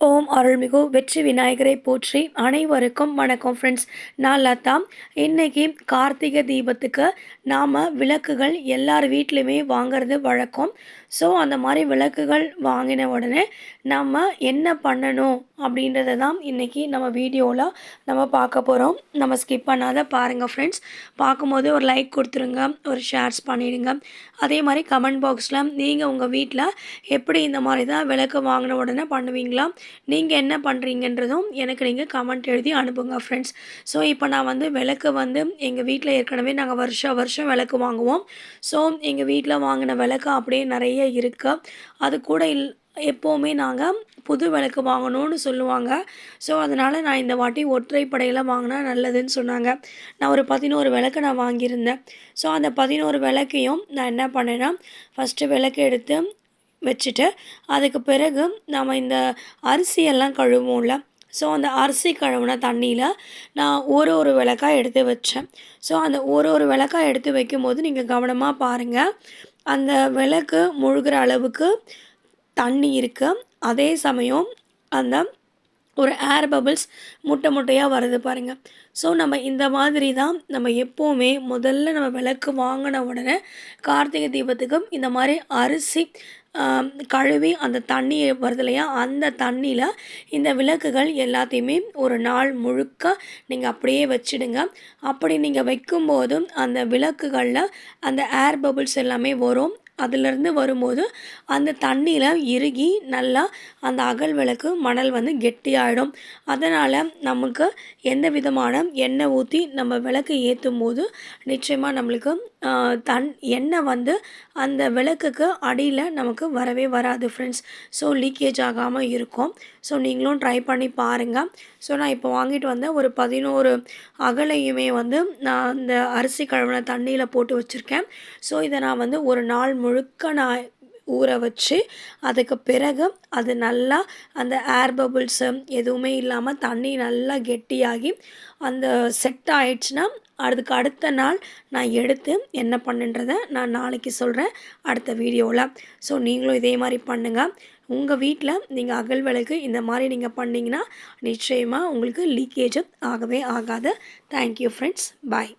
ஓம் அருள்மிகு வெற்றி விநாயகரை போற்றி. அனைவருக்கும் வணக்கம் ஃப்ரெண்ட்ஸ். நான் லதா. இன்னைக்கு கார்த்திகை தீபத்துக்கு நாம் விளக்குகள் எல்லார் வீட்லேயுமே வாங்கிறது வழக்கம். ஸோ அந்த மாதிரி விளக்குகள் வாங்கின உடனே நம்ம என்ன பண்ணணும் அப்படின்றத தான் இன்றைக்கி நம்ம வீடியோவில் நம்ம பார்க்க போகிறோம். நம்ம ஸ்கிப் பண்ணாத பாருங்கள் ஃப்ரெண்ட்ஸ். பார்க்கும்போது ஒரு லைக் கொடுத்துருங்க, ஒரு ஷேர்ஸ் பண்ணிவிடுங்க. அதே மாதிரி கமெண்ட் பாக்ஸில் நீங்கள் உங்கள் வீட்டில் எப்படி இந்த மாதிரி தான் விளக்கு வாங்கின உடனே பண்ணுவீங்களா, நீங்கள் என்ன பண்ணுறீங்கன்றதும் எனக்கு நீங்கள் கமெண்ட் எழுதி அனுப்புங்க ஃப்ரெண்ட்ஸ். ஸோ இப்போ நான் விளக்கு எங்கள் வீட்டில் ஏற்கனவே நாங்கள் வருஷம் விளக்கு வாங்குவோம். ஸோ எங்கள் வீட்டில் வாங்கின விளக்கு அப்படியே நிறைய இருக்குது. அது கூட எப்போவுமே நாங்கள் புது விளக்கு வாங்கணும்னு சொல்லுவாங்க. ஸோ அதனால் நான் இந்த வாட்டி ஒற்றைப்படையில் வாங்கினா நல்லதுன்னு சொன்னாங்க. நான் ஒரு 11 விளக்கு நான் வாங்கியிருந்தேன். ஸோ அந்த 11 விளக்கையும் நான் என்ன பண்ணேன்னா, ஃபஸ்ட்டு விளக்கு எடுத்து வச்சுட்டு, அதுக்கு பிறகு நம்ம இந்த அரிசியெல்லாம் கழுவோம்ல, ஸோ அந்த அரிசி கழுவுன தண்ணியில் நான் ஒரு விளக்காக எடுத்து வச்சேன். ஸோ அந்த ஒரு விளக்காக எடுத்து வைக்கும்போது நீங்கள் கவனமாக பாருங்கள். அந்த விளக்கு முழுகிற அளவுக்கு தண்ணி இருக்குது. அதே சமயம் அந்த ஒரு ஏர் பபிள்ஸ் முட்டையாக வருது பாருங்கள். ஸோ நம்ம இந்த மாதிரி தான் நம்ம எப்போவுமே முதல்ல நம்ம விளக்கு வாங்கின உடனே கார்த்திகை தீபத்துக்கும் இந்த மாதிரி அரிசி கழுவி அந்த தண்ணி வருது இல்லையா, அந்த தண்ணியில் இந்த விளக்குகள் எல்லாத்தையுமே ஒரு நாள் முழுக்க நீங்கள் அப்படியே வச்சிடுங்க. அப்படி நீங்கள் வைக்கும்போதும் அந்த விளக்குகளில் அந்த ஏர் பபிள்ஸ் எல்லாமே வரும். அதிலிருந்து வரும்போது அந்த தண்ணியில் இறுகி நல்லா அந்த அகல் விளக்கு மணல் கெட்டியாகிடும். அதனால் நமக்கு எந்த விதமான எண்ணெய் ஊற்றி நம்ம விளக்கு ஏற்றும் போது நிச்சயமாக நம்மளுக்கு எண்ணெய் அந்த விளக்குக்கு அடியில் நமக்கு வரவே வராது ஃப்ரெண்ட்ஸ். ஸோ லீக்கேஜ் ஆகாமல் இருக்கும். ஸோ நீங்களும் ட்ரை பண்ணி பாருங்கள். ஸோ நான் இப்போ வாங்கிட்டு வந்த ஒரு 11 அகலையுமே நான் அந்த அரிசி கழுவின தண்ணியில் போட்டு வச்சுருக்கேன். ஸோ இதை நான் ஒரு நாள் முழுக்க நான் ஊற வச்சு, அதுக்கு பிறகு அது நல்லா அந்த ஏர் பபிள்ஸு எதுவுமே இல்லாமல் தண்ணி நல்லா கெட்டியாகி அந்த செட் ஆயிடுச்சுன்னா, அதுக்கு அடுத்த நாள் நான் எடுத்து என்ன பண்ணுன்றதை நான் நாளைக்கு சொல்கிறேன் அடுத்த வீடியோவில். ஸோ நீங்களும் இதே மாதிரி பண்ணுங்கள். உங்கள் வீட்டில் நீங்கள் அகல் விளக்கு இந்த மாதிரி நீங்கள் பண்ணிங்கன்னா நிச்சயமாக உங்களுக்கு லீக்கேஜ் ஆகவே ஆகாது. Thank you friends. பாய்.